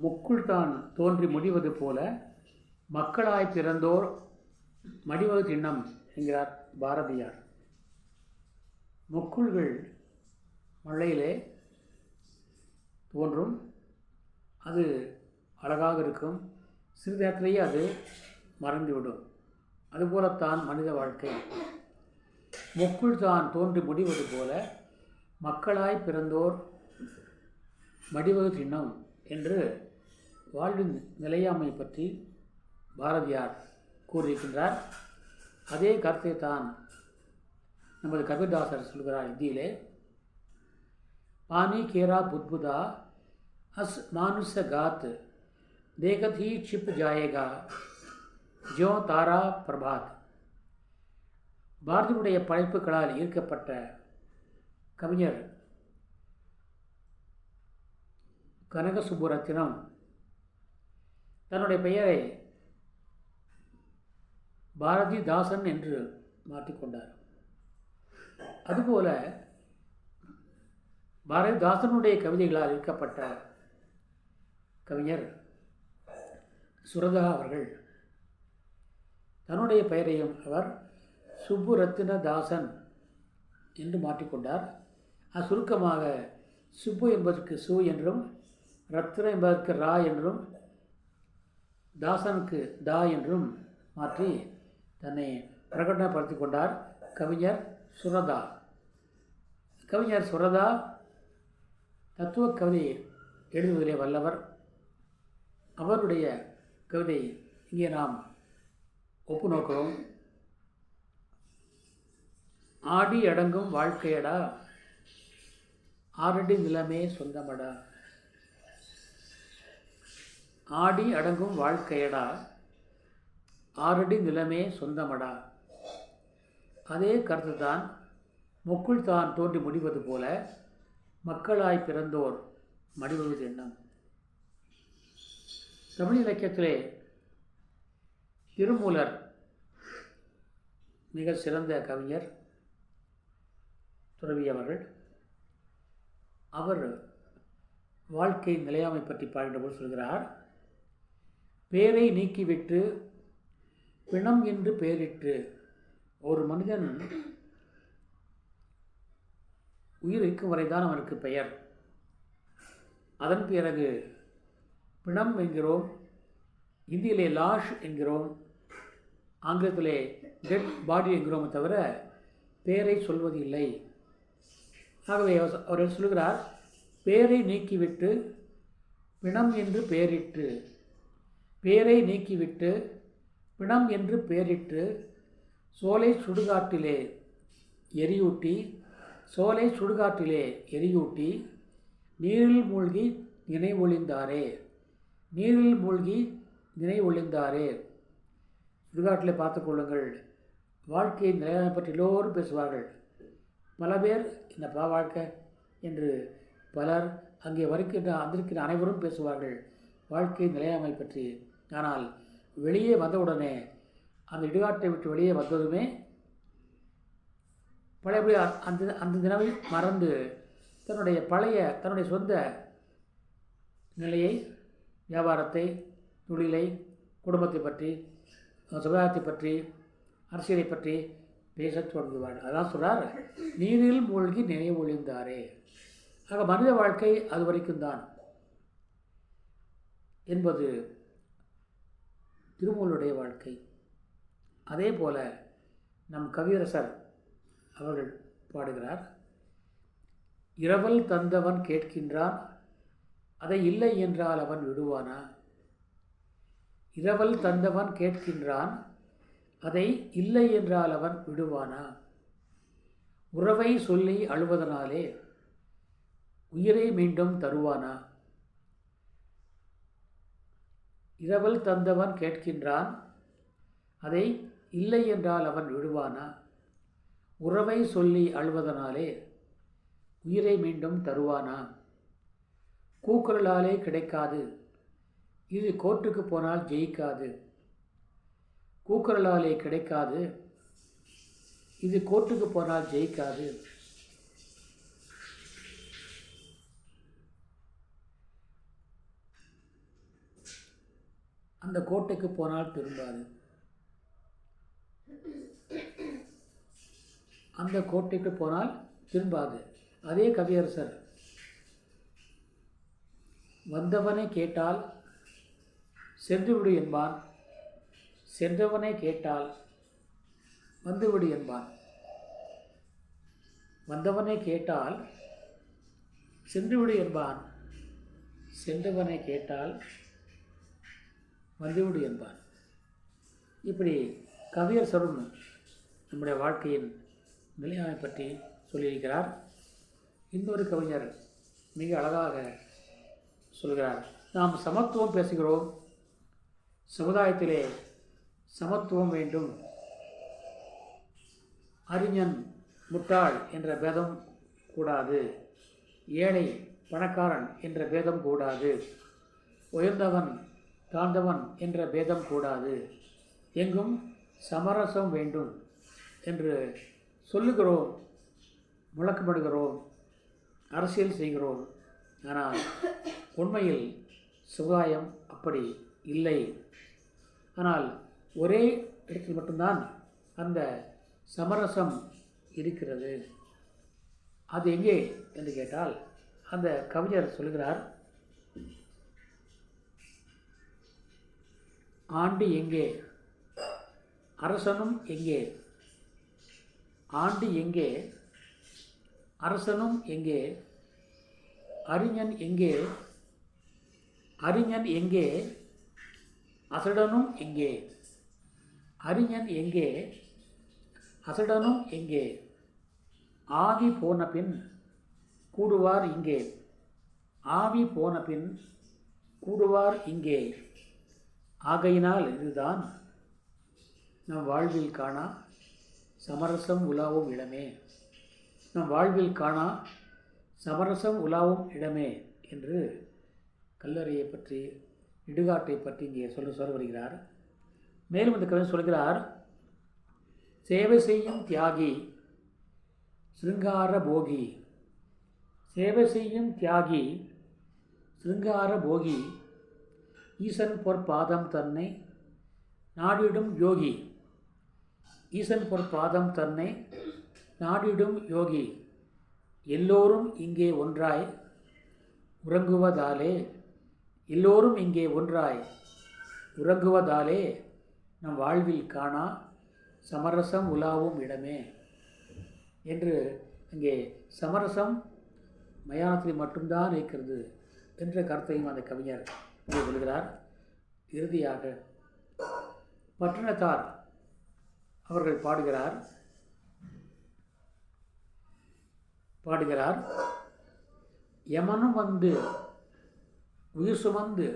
முக்குள் தான் தோன்றி முடிவது போல மக்களாய் பிறந்தோர் மடிவது திண்ணம் என்கிறார் பாரதியார். முக்குள்கள் மழையிலே தோன்றும், அது அழகாக இருக்கும், சிறிது நேரத்திலேயே அது மறைந்துவிடும். அதுபோலத்தான் மனித வாழ்க்கை. முக்குள் தான் தோன்றி முடிவது போல மக்களாய் பிறந்தோர் மடிவது திண்ணம் என்று வாழ்வின் நிலையாமை பற்றி பாரதியார் கூறியிருக்கின்றார். அதே கருத்தை தான் நமது கபீர்தாசர் சொல்கிறார் இந்தியிலே. पानी केरा बुदबुदा अस मानुष गात देखत ही छिप जाएगा ज्यों तारा प्रभात. பாரதியுடைய படைப்புகளால் ஈர்க்கப்பட்ட கவிஞர் கனக சுப்புரத்தினம் தன்னுடைய பெயரை பாரதிதாசன் என்று மாற்றிக்கொண்டார். அதுபோல பாரதிதாசனுடைய கவிதைகளால் ஈர்க்கப்பட்ட கவிஞர் சுரதா அவர்கள் தன்னுடைய பெயரையும் அவர் சுப்புரத்தினதாசன் என்று மாற்றிக்கொண்டார். அது சுருக்கமாக சுப்பு என்பதற்கு சு என்றும், ரத்தின என்பதற்கு ரா என்றும், தாசனுக்கு தா என்றும் மாற்றி தன்னை பிரகடனப்படுத்தி கொண்டார் கவிஞர் சுரதா. கவிஞர் சுரதா தத்துவ கவிதை எழுதுவதிலே வல்லவர். அவருடைய கவிதை இங்கே நாம் ஒப்பு நோக்கிறோம். ஆடி அடங்கும் வாழ்க்கையடா ஆரடி நிலமே சொந்தமடா. ஆடி அடங்கும் வாழ்க்கையடா ஆரடி நிலமே சொந்தமடா. அதே கருத்து தான் முக்குள் தான் தோன்றி முடிவது போல மக்களாய் பிறந்தோர் மடிவது எண்ணம். தமிழ் இலக்கியத்திலே திருமூலர் மிக சிறந்த கவிஞர், துறவி அவர்கள். அவர் வாழ்க்கை நிலையாமை பற்றி பாடுகின்றபோது சொல்கிறார், பேரை நீக்கிவிட்டு பிணம் என்று பெயரிட்டு. ஒரு மனிதன் உயிர் இருக்கும் வரைதான் அவனுக்கு பெயர். அதன் பிறகு பிணம் என்கிறோம், இந்தியிலே லாஷ் என்கிறோம், ஆங்கிலத்திலே டெட் பாடி என்கிறோமே தவிர பெயரை சொல்வது இல்லை. ஆகவே அவர் சொல்கிறார், பேரை நீக்கிவிட்டு பிணம் என்று பெயரிட்டு. பேரை நீக்கிவிட்டு பிணம் என்று பெயரிட்டு சோலை சுடுகாட்டிலே எரியூட்டி. சோலை சுடுகாட்டிலே எரியூட்டி நீரில் மூழ்கி நினைவொழிந்தாரே. நீரில் மூழ்கி நினைவொழிந்தாரே. சுடுகாட்டிலே பார்த்து கொள்ளுங்கள். வாழ்க்கையின் நிலையாமை பற்றி எல்லோரும் பேசுவார்கள். பல பேர் என்னப்பா வாழ்க்கை என்று பலர் அங்கே வந்திருக்கிற அனைவரும் பேசுவார்கள் வாழ்க்கையின் நிலையாமை பற்றி. ஆனால் வெளியே வந்தவுடனே, அந்த இடுகாட்டை விட்டு வெளியே வந்ததுமே பழையபடி அந்த தினமை மறந்து தன்னுடைய சொந்த நிலையை, வியாபாரத்தை, தொழிலை, குடும்பத்தை பற்றி, சமுதாயத்தை பற்றி, அரசியலை பற்றி பேசத் தொடங்குவார்கள். அதான் சொல்கிறார், நீரில் மூழ்கி நினைவொழிந்தாரே. ஆக மனித வாழ்க்கை அது வரைக்கும் தான் என்பது திருமூலருடைய வாழ்க்கை. அதே போல நம் கவியரசர் அவர்கள் பாடுகிறார், இரவல் தந்தவன் கேட்கின்றான் அதை இல்லை என்றால் அவன் விடுவானா. இரவல் தந்தவன் கேட்கின்றான் அதை இல்லை என்றால் அவன் விடுவானா. உறவை சொல்லி அழுவதனாலே உயிரை மீண்டும் தருவானா. இரவல் தந்தவன் கேட்கின்றான் அதை இல்லை என்றால் அவன் விடுவானா. உறவை சொல்லி அழுவதனாலே உயிரை மீண்டும் தருவானா. கூக்குரலாலே கிடைக்காது இது கோர்ட்டுக்கு போனால் ஜெயிக்காது. கூக்குரலாலே கிடைக்காது இது கோர்ட்டுக்கு போனால் ஜெயிக்காது. அந்த கோட்டைக்கு போனால் திரும்பாது. அந்த கோட்டைக்கு போனால் திரும்பாது. அதே கவியரசர் வந்தவனை கேட்டால் சென்றுவிடு என்பான், சென்றவனை கேட்டால் வந்துவிடு என்பான். வந்தவனை கேட்டால் சென்றுவிடு என்பான், சென்றவனை கேட்டால் வந்துவிடு என்பான். இப்படி கவியரசரும் நம்முடைய வாழ்க்கையின் நிலையாமை பற்றி சொல்லியிருக்கிறார். இன்னொரு கவிஞர் மிக அழகாக சொல்கிறார். நாம் சமத்துவம் பேசுகிறோம், சமுதாயத்திலே சமத்துவம் வேண்டும், அறிஞன் முட்டாள் என்ற பேதம் கூடாது, ஏழை பணக்காரன் என்ற பேதம் கூடாது, உயர்ந்தவன் தாழ்ந்தவன் என்ற பேதம் கூடாது, எங்கும் சமரசம் வேண்டும் என்று சொல்லுகிறோம், முழக்கமிடுகிறோம், அரசியல் செய்கிறோம். ஆனால் உண்மையில் சமுதாயம் அப்படி இல்லை. ஆனால் ஒரே இடத்தில் மட்டும்தான் அந்த சமரசம் இருக்கிறது. அது எங்கே என்று கேட்டால் அந்த கவிஞர் சொல்கிறார், ஆண்டி எங்கே, அரசனும் எங்கே, ஆண்டி எங்கே, அரசனும் எங்கே, அறிஞன் எங்கே, அறிஞன் எங்கே, அசடனும் எங்கே, அறிஞன் எங்கே, அசடனும் எங்கே, ஆவி போன பின் கூடுவார் இங்கே, ஆவி போன பின் கூடுவார் இங்கே. ஆகையினால் இதுதான் நம் வாழ்வில் காணா சமரசம் உலாவும் இடமே, நம் வாழ்வில் காணா சமரசம் உலாவும் இடமே என்று கல்லறையை பற்றி, இடுகாட்டை பற்றி இங்கே சொல்ல வருகிறார். மேலும் இந்த கவிஞர் சொல்கிறார், சேவை செய்யும் தியாகி சிருங்கார போகி, சேவை செய்யும் தியாகி சிருங்கார போகி, ஈசன் பொற்பாதம் தன்னை நாடிடும் யோகி, ஈசன் பொற்பாதம் தன்னை நாடிடும் யோகி, எல்லோரும் இங்கே ஒன்றாய் உறங்குவதாலே, எல்லோரும் இங்கே ஒன்றாய் உறங்குவதாலே நம் வாழ்வில் காணா சமரசம் உலாவும் இடமே என்று அங்கே சமரசம் மயானத்தில் மட்டும்தான் இருக்கிறது என்ற கருத்தையும் அந்த கவிஞர் இங்கே சொல்கிறார். இறுதியாக பட்டினத்தார் அவர்கள் பாடுகிறார், யமனும் வந்து உயிர் சுமந்து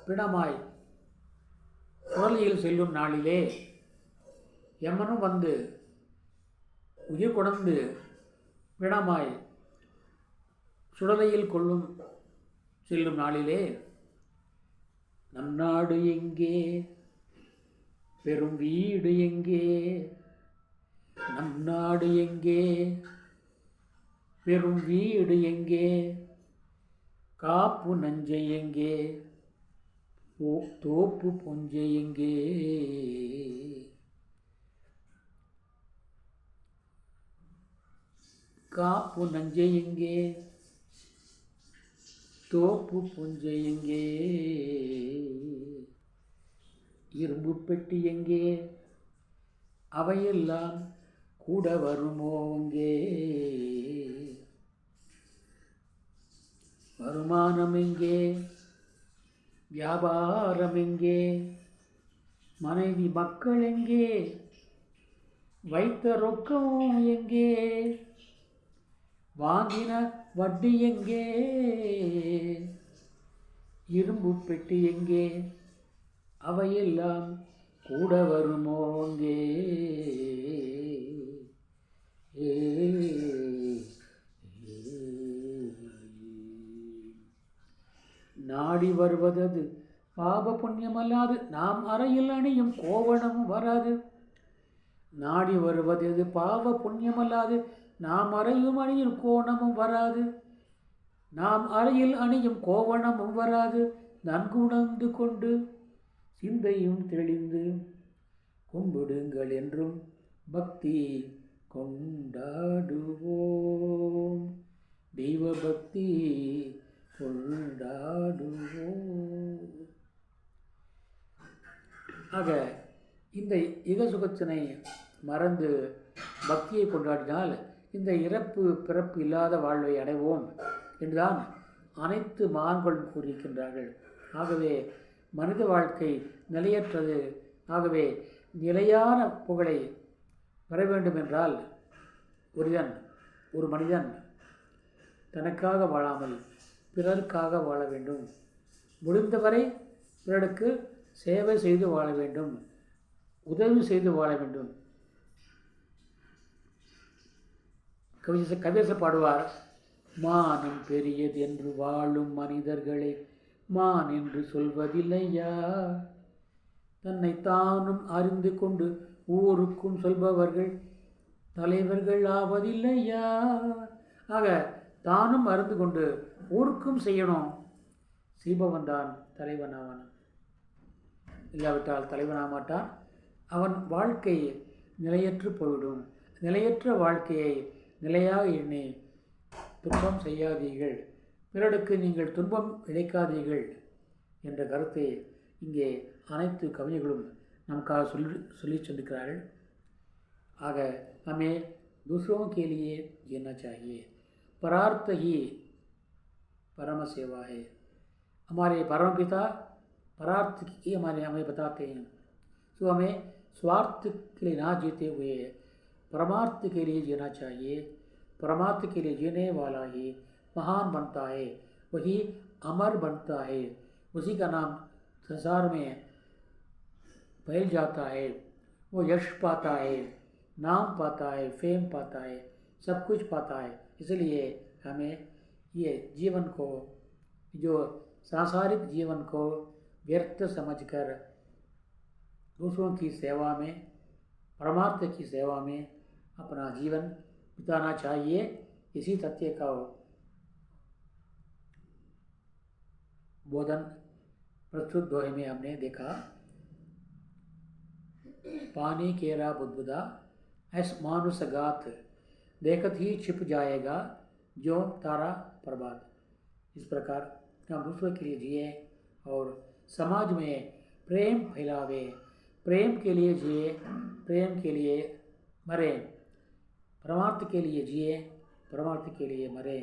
பிணமாய் சுழலியில் செல்லும் நாளிலே, யமனும் வந்து உயிர் கொணர்ந்து பிணமாய் சுடலையில் செல்லும் நாளிலே, நம் நாடு எங்கே, பெரும் வீடு எங்கே, நம் நாடு எங்கே, பெரும் வீடு எங்கே, காப்பு நஞ்சை எங்கே, தோப்பு புஞ்சை எங்கே, காப்பு நஞ்சை எங்கே, தோப்பு புஞ்சை எங்கே, இரும்பு பெட்டி எங்கே, அவையெல்லாம் கூட வருமோ அங்கே, வருமானம் எங்கே, வியாபாரம் எங்கே, மனைவி மக்கள் எங்கே, வைத்த ரொக்கம் எங்கே, வாங்கின வட்டி எங்கே, இரும்பு பெட்டி எங்கே, அவையெல்லாம் கூட வருமோ அங்கே. நாடி வருவதது பாப புண்ணியமல்லாது நாம் அறையில் அணியும் கோவணமும் வராது. நாடி வருவதது பாவ புண்ணியமல்லாது நாம் அறையும் அணியும் கோணமும் வராது. நாம் அறையில் அணியும் கோவணமும் வராது. நன்கு உணர்ந்து கொண்டு சிந்தையும் தெளிந்து கும்பிடுங்கள் என்றும் பக்தி கொண்டாடுவோம். தெய்வ பக்தி கொண்டாடுவோம். ஆக இந்த இகசுகத்தினை மறந்து பக்தியை கொண்டாடினால் இந்த இறப்பு பிறப்பு இல்லாத வாழ்வை அடைவோம் என்றுதான் அனைத்து மகான்களும் கூறியிருக்கின்றார்கள். ஆகவே மனித வாழ்க்கை நிலையற்றது. ஆகவே நிலையான புகழை பெற வேண்டும் என்றால் ஒரு மனிதன் தனக்காக வாழாமல் பிறருக்காக வாழ வேண்டும். முடிந்தவரை பிறருக்கு சேவை செய்து வாழ வேண்டும், உதவி செய்து வாழ வேண்டும். கவியரசர் பாடுவார், மானம் பெரியது என்று வாழும் மனிதர்களை மான் என்று சொல்வதில்லையா, தன்னை தானும் அறிந்து கொண்டு ஊருக்கும் சொல்பவர்கள் தலைவர்கள் ஆவதில்லையா. ஆக தானும் அறிந்து கொண்டு ஊருக்கும் செய்யணும், செய்பவன் தான் தலைவன் ஆவான். இல்லாவிட்டால் தலைவனாக மாட்டான். அவன் வாழ்க்கை நிலையற்று போய்விடும். நிலையற்ற வாழ்க்கையை நிலையாக எண்ணி துன்பம் செய்யாதீர்கள், பிறருக்கு நீங்கள் துன்பம் இழைக்காதீர்கள் என்ற கருத்தை இங்கே அனைத்து கவிஞர்களும் நமக்காக சொல்லி சென்றிருக்கிறார்கள். आग हमें दूसरों के लिए जीना चाहिए। परार्थ ही परम सेवा है। हमारे परमपिता परार्थ की हमें बताते हैं। तो हमें स्वार्थ के लिए ना जीते हुए परमार्थ के लिए जीना चाहिए। परमार्थ के लिए जीने वाला ही महान बनता है, वही अमर बनता है, उसी का नाम संसार में फैल जाता है, वो यश पाता है, नाम पाता है, फेम पाता है, सब कुछ पाता है। इसलिए हमें ये जीवन को, जो सांसारिक जीवन को व्यर्थ समझकर दूसरों की सेवा में, परमार्थ की सेवा में अपना जीवन बिताना चाहिए। इसी तथ्य का बोधन प्रस्तुत दोहे में हमने देखा। पानी केरा बुदबुदा ऐस मानुष गात, देखत ही छिप जाएगा जो तारा प्रभात। इस प्रकार हम दूसरों के लिए जिए और समाज में प्रेम फैलावे, प्रेम के लिए जिए, प्रेम के लिए मरें, परमार्थ के लिए जिए, परमार्थ के लिए मरें।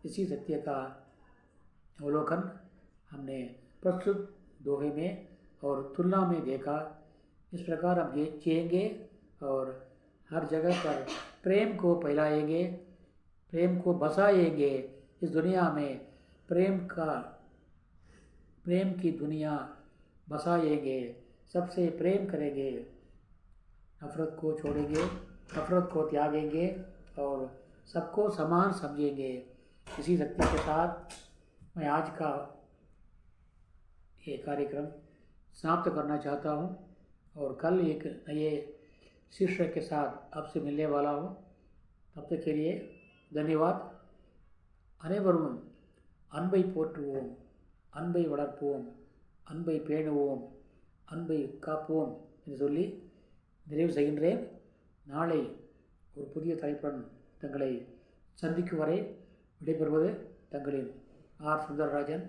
इसी सत्य का अवलोकन हमने प्रस्तुत दोहे में और तुलना में देखा। इस प्रकार हम जिएंगे और हर जगह पर प्रेम को फैलाएंगे, प्रेम को बसाएंगे। इस दुनिया में प्रेम की दुनिया बसाएंगे, सबसे प्रेम करेंगे, नफरत को छोड़ेंगे, नफरत को त्यागेंगे और सबको समान समझेंगे। इसी शक्ति के साथ मैं आज का ये कार्यक्रम समाप्त करना चाहता हूँ और कल एक नए शीर्षक के साथ आपसे मिलने वाला हूँ। तब तक के लिए धन्यवाद। அனைவரும் அன்பை போற்றுவோம், அன்பை வளர்ப்போம், அன்பை பேணுவோம், அன்பை காப்போம் என்று சொல்லி நிறைவு செய்கின்றேன். நாளை ஒரு புதிய தலைப்புடன் தங்களை சந்திக்கும் வரை விடைபெறுவது தங்களின் ஆர் சுந்தரராஜன்.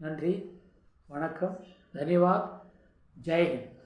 நன்றி, வணக்கம், தன்யவாத், ஜெய் ஹிந்த்.